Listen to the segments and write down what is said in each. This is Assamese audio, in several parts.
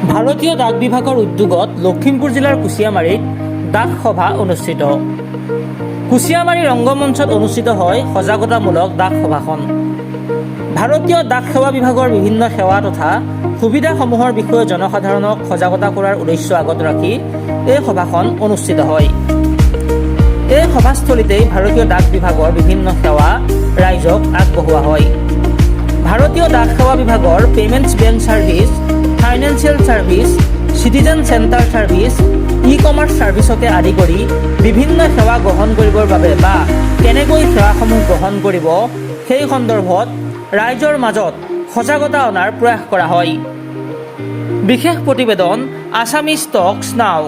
ভাৰতীয় ডাক বিভাগৰ উদ্যোগত লখিমপুৰ জিলাৰ কুচিয়ামাৰীত ডাক সভা অনুষ্ঠিত। কুচিয়ামাৰী ৰংগমঞ্চত অনুষ্ঠিত হয় সজাগতামূলক ডাক সভাখন। ভাৰতীয় ডাক সেৱা বিভাগৰ বিভিন্ন সেৱা তথা সুবিধাসমূহৰ বিষয়ে জনসাধাৰণক সজাগতা কৰাৰ উদ্দেশ্য আগত ৰাখি এই সভাখন অনুষ্ঠিত হয়। এই সভাস্থলীতেই ভাৰতীয় ডাক বিভাগৰ বিভিন্ন সেৱা ৰাইজক আগবঢ়োৱা হয়। ভাৰতীয় ডাক সেৱা বিভাগৰ payments bank service, financial service, citizen centre service, e-commerce ছাৰ্ভিচকে আদি কৰি বিভিন্ন সেৱা গ্ৰহণ কৰিবৰ বাবে বা কেনেকৈ সেৱাসমূহ গ্ৰহণ কৰিব সেই সন্দৰ্ভত ৰাইজৰ মাজত সজাগতা অনাৰ প্ৰয়াস কৰা হয়। বিশেষ প্ৰতিবেদন আছামিজ টক্স নাও।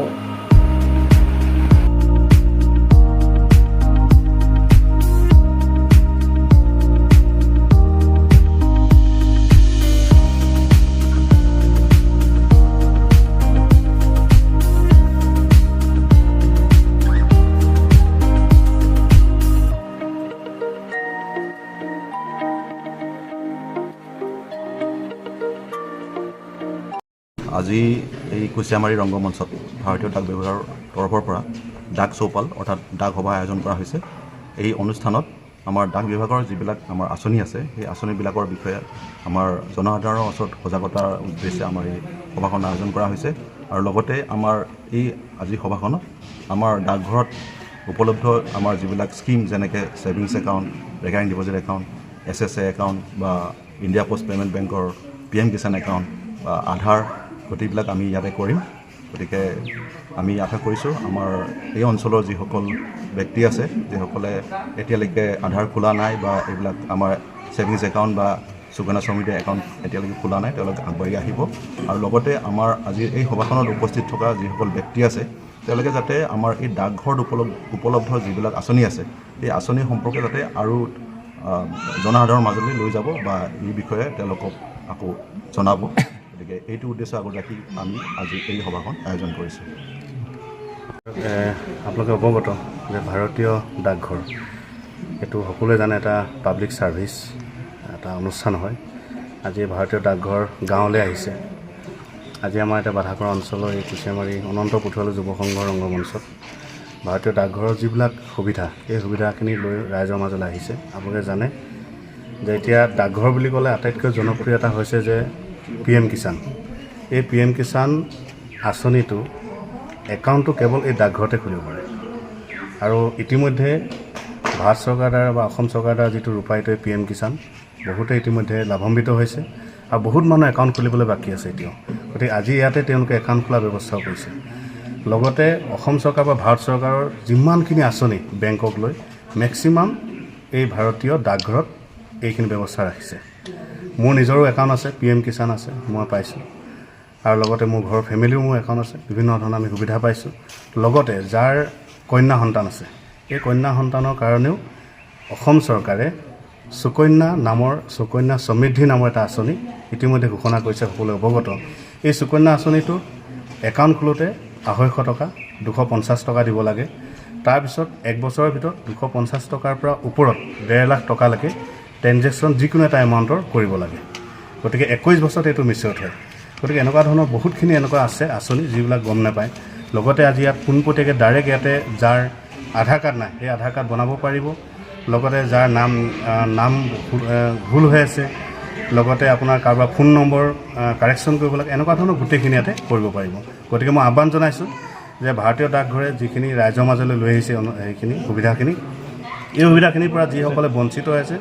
আজি এই কুচিয়ামাৰী ৰংগমঞ্চত ভাৰতীয় ডাক বিভাগৰ তৰফৰ পৰা ডাক চৌপাল অৰ্থাৎ ডাক সভা আয়োজন কৰা হৈছে। এই অনুষ্ঠানত আমাৰ ডাক বিভাগৰ যিবিলাক আমাৰ আঁচনি আছে সেই আঁচনিবিলাকৰ বিষয়ে আমাৰ জনসাধাৰণৰ ওচৰত সজাগতাৰ উদ্দেশ্যে আমাৰ এই সভাখন আয়োজন কৰা হৈছে। আৰু লগতে আমাৰ এই আজি সভাখনত আমাৰ ডাকঘৰত উপলব্ধ আমাৰ যিবিলাক স্কিম যেনেকৈ savings account, recurring deposit account, SSA account বা ইণ্ডিয়া পোষ্ট পে'মেণ্ট বেংকৰ PM কিষাণ একাউণ্ট বা আধাৰ গোটেইবিলাক আমি ইয়াতে কৰিম। গতিকে আমি আশা কৰিছোঁ আমাৰ এই অঞ্চলৰ যিসকল ব্যক্তি আছে যিসকলে এতিয়ালৈকে আধাৰ খোলা নাই বা এইবিলাক আমাৰ ছেভিংছ একাউণ্ট বা সুকন্যা সমৃদ্ধি একাউণ্ট এতিয়ালৈকে খোলা নাই, তেওঁলোকে আগবাঢ়ি আহিব। আৰু লগতে আমাৰ আজিৰ এই সভাখনত উপস্থিত থকা যিসকল ব্যক্তি আছে তেওঁলোকে যাতে আমাৰ এই ডাকঘৰত উপলব্ধ যিবিলাক আঁচনি আছে এই আঁচনি সম্পৰ্কে যাতে আৰু জনসাধাৰণৰ মাজলৈ লৈ যাব বা এই বিষয়ে তেওঁলোকক আকৌ জনাব। গতিকে এইটো উদ্দেশ্য আগত ৰাখি আমি আজি এই সভাখন আয়োজন কৰিছোঁ। আপোনালোকে অৱগত যে ভাৰতীয় ডাকঘৰ এইটো সকলোৱে জানে এটা পাব্লিক ছাৰ্ভিচ, এটা অনুষ্ঠান হয়। আজি ভাৰতীয় ডাকঘৰ গাঁৱলৈ আহিছে। আজি আমাৰ এটা বাধাপাৰা অঞ্চলৰ এই কুচিয়ামাৰী অনন্ত পুথুৱালী যুৱ সংঘৰ ৰংগমঞ্চত ভাৰতীয় ডাকঘৰৰ যিবিলাক সুবিধা এই সুবিধাখিনি লৈ ৰাইজৰ মাজলৈ আহিছে। আপোনালোকে জানে যে এতিয়া ডাকঘৰ বুলি ক'লে আটাইতকৈ জনপ্ৰিয় এটা হৈছে যে PM কিষাণ। এই PM কিষাণ আঁচনিটো একাউণ্টটো কেৱল এই ডাকঘৰতে খুলিব পাৰে। আৰু ইতিমধ্যে ভাৰত চৰকাৰৰ দ্বাৰা বা অসম চৰকাৰৰ দ্বাৰা যিটো ৰূপায়িত PM কিষাণ বহুতে ইতিমধ্যে লাভান্বিত হৈছে আৰু বহুত মানুহ একাউণ্ট খুলিবলৈ বাকী আছে এতিয়াও। গতিকে আজি ইয়াতে তেওঁলোকে একাউণ্ট খোলাৰ ব্যৱস্থাও কৰিছে। লগতে অসম চৰকাৰ বা ভাৰত চৰকাৰৰ যিমানখিনি আঁচনি বেংকক লৈ মেক্সিমাম এই ভাৰতীয় ডাকঘৰত এইখিনি ব্যৱস্থা ৰাখিছে। মোৰ নিজৰো একাউণ্ট আছে, PM কিষাণ আছে, মই পাইছোঁ। আৰু লগতে মোৰ ঘৰৰ ফেমিলিও মোৰ একাউণ্ট আছে, বিভিন্ন ধৰণৰ আমি সুবিধা পাইছোঁ। লগতে যাৰ কন্যা সন্তান আছে এই কন্যা সন্তানৰ কাৰণেও অসম চৰকাৰে সুকন্যা সমৃদ্ধি নামৰ এটা আঁচনি ইতিমধ্যে ঘোষণা কৰিছে, সকলোৱে অৱগত। এই সুকন্যা আঁচনিটোত একাউণ্ট খোলোতে 250 টকা, 250 টকা দিব লাগে। তাৰপিছত 1 বছৰৰ ভিতৰত 250 টকাৰ পৰা ওপৰত 1.5 লাখ টকালৈকে ট্ৰেনজেকশ্যন যিকোনো এটা এমাউণ্টৰ কৰিব লাগে। গতিকে 21 বছৰত এইটো মিচিয়ৰ হয়। গতিকে এনেকুৱা ধৰণৰ বহুতখিনি এনেকুৱা আছে আঁচনি যিবিলাক গম নাপায়। লগতে আজি ইয়াত পোনপটীয়াকৈ ডাইৰেক্ট ইয়াতে যাৰ আধাৰ কাৰ্ড নাই সেই আধাৰ কাৰ্ড বনাব পাৰিব। লগতে যাৰ নাম ভুল হৈ আছে, লগতে আপোনাৰ কাৰোবাৰ ফোন নম্বৰ কাৰেকশ্যন কৰিব লাগে, এনেকুৱা ধৰণৰ গোটেইখিনি ইয়াতে কৰিব পাৰিব। গতিকে মই আহ্বান জনাইছোঁ যে ভাৰতীয় ডাকঘৰে যিখিনি ৰাইজৰ মাজলৈ লৈ আহিছে সেইখিনি সুবিধাখিনি, এই সুবিধাখিনিৰ পৰা যিসকলে বঞ্চিত হৈ আছে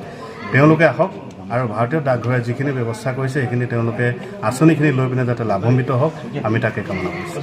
তেওঁলোকে আহক আৰু ভাৰতীয় ডাকঘৰে যিখিনি ব্যৱস্থা কৰিছে সেইখিনি তেওঁলোকে আঁচনিখিনি লৈ পিনে যাতে লাভান্বিত হওক, আমি তাকে কামনা কৰিছোঁ।